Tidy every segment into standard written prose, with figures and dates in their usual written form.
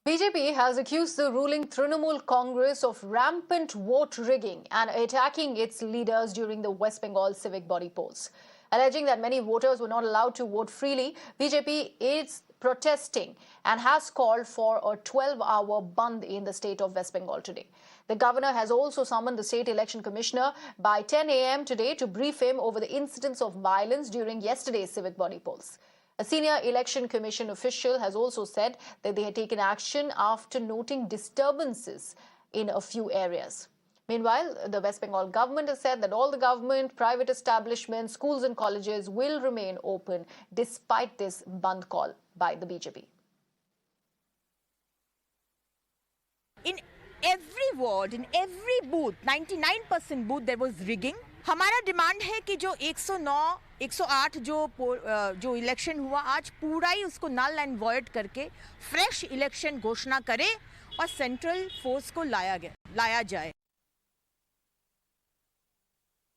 BJP has accused the ruling Trinamool Congress of rampant vote rigging and attacking its leaders during the West Bengal civic body polls. Alleging that many voters were not allowed to vote freely, BJP is protesting and has called for a 12-hour Bandh in the state of West Bengal today. The governor has also summoned the state election commissioner by 10 a.m. today to brief him over the incidents of violence during yesterday's civic body polls. A senior election commission official has also said that they had taken action after noting disturbances in a few areas. Meanwhile, the West Bengal government has said that all the government, private establishments, schools and colleges will remain open despite this Bandh call by the BJP. In every ward, in every booth, 99% booth, there was rigging. हमारा demand है कि जो 109, 108 जो election हुआ आज पूरा ही उसको null and void करके फ्रेश इलेक्शन घोषणा करे और सेंट्रल फोर्स को लाया जाए.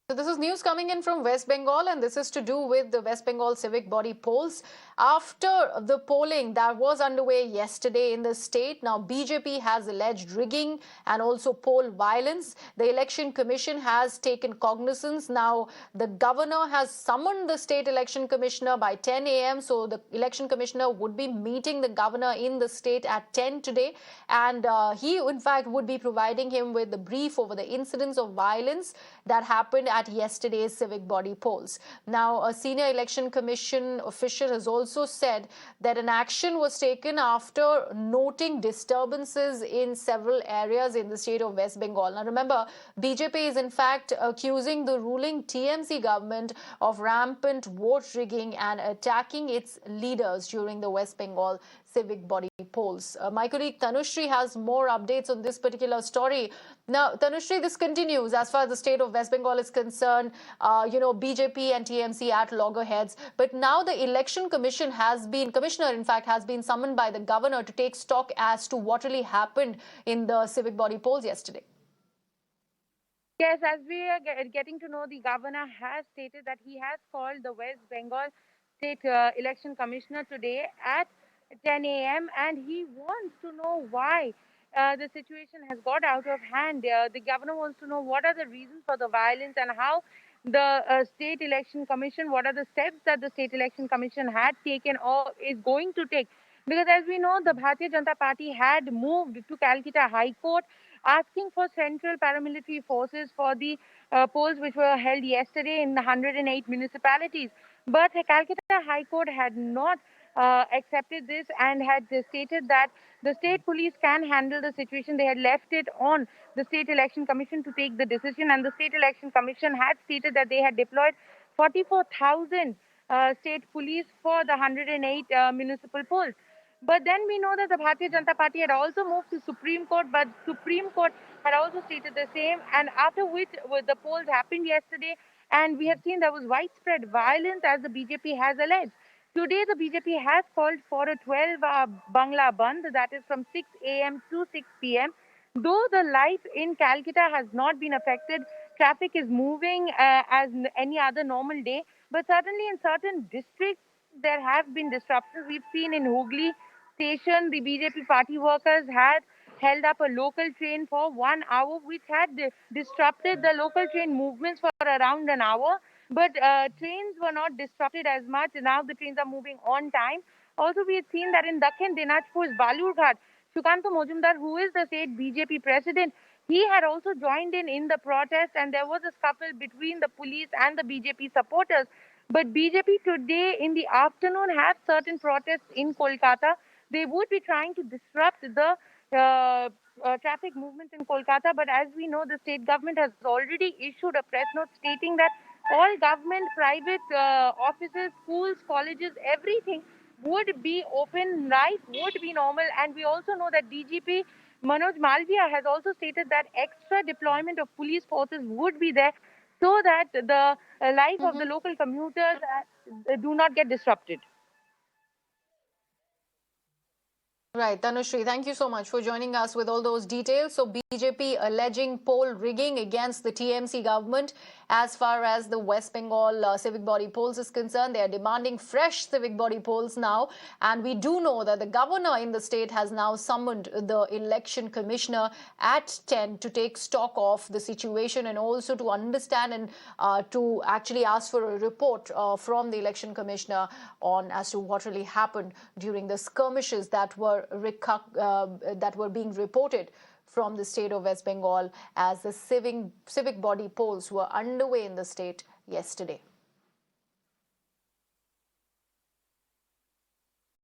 So this is news coming in from West Bengal, and this is to do with the West Bengal civic body polls. After the polling that was underway yesterday in the state, now BJP has alleged rigging and also poll violence. The election commission has taken cognizance. Now the governor has summoned the state election commissioner by 10 a.m. So the election commissioner would be meeting the governor in the state at 10 today, and he in fact would be providing him with the brief over the incidents of violence that happened at yesterday's civic body polls. Now, a senior election commission official has also said that an action was taken after noting disturbances in several areas in the state of West Bengal. Now, remember, BJP is in fact accusing the ruling TMC government of rampant vote rigging and attacking its leaders during the West Bengal civic body polls. My colleague Tanushri has more updates on this particular story. Now, Tanushri, this continues as far as the state of West Bengal is concerned. BJP and TMC at loggerheads. But now the election commissioner in fact, has been summoned by the governor to take stock as to what really happened in the civic body polls yesterday. Yes, as we are getting to know, the governor has stated that he has called the West Bengal State Election Commissioner today at 10 a.m. and he wants to know why the situation has got out of hand. The governor wants to know what are the reasons for the violence and how the State Election Commission, what are the steps that the State Election Commission had taken or is going to take. Because as we know, the Bharatiya Janata Party had moved to Calcutta High Court asking for central paramilitary forces for the polls which were held yesterday in the 108 municipalities. But the Calcutta High Court had not accepted this and had stated that the state police can handle the situation. They had left it on the State Election Commission to take the decision, and the State Election Commission had stated that they had deployed 44,000 state police for the 108 municipal polls. But then we know that the Bharatiya Janata Party had also moved to Supreme Court, but Supreme Court had also stated the same, and after which the polls happened yesterday, and we have seen there was widespread violence as the BJP has alleged. Today, the BJP has called for a 12-hour Bangla Bandh, that is from 6 a.m. to 6 p.m. Though the life in Calcutta has not been affected, traffic is moving as any other normal day. But certainly in certain districts, there have been disruptions. We've seen in Hooghly station, the BJP party workers had held up a local train for 1 hour, which had disrupted the local train movements for around an hour. But trains were not disrupted as much. Now the trains are moving on time. Also, we had seen that in Dakhin Dinajpur's Balurghat, Shukanto Mojumdar, who is the state BJP president, he had also joined in the protest, and there was a scuffle between the police and the BJP supporters. But BJP today in the afternoon have certain protests in Kolkata. They would be trying to disrupt the traffic movements in Kolkata. But as we know, the state government has already issued a press note stating that all government, private offices, schools, colleges, everything would be open, life would be normal. And we also know that DGP Manoj Malviya has also stated that extra deployment of police forces would be there so that the life of the local commuters do not get disrupted. Right, Tanushri, thank you so much for joining us with all those details. So BJP alleging poll rigging against the TMC government. As far as the West Bengal civic body polls is concerned, they are demanding fresh civic body polls now. And we do know that the governor in the state has now summoned the election commissioner at 10 to take stock of the situation and also to understand and to actually ask for a report from the election commissioner on as to what really happened during the skirmishes that were being reported from the state of West Bengal as the civic body polls were underway in the state yesterday.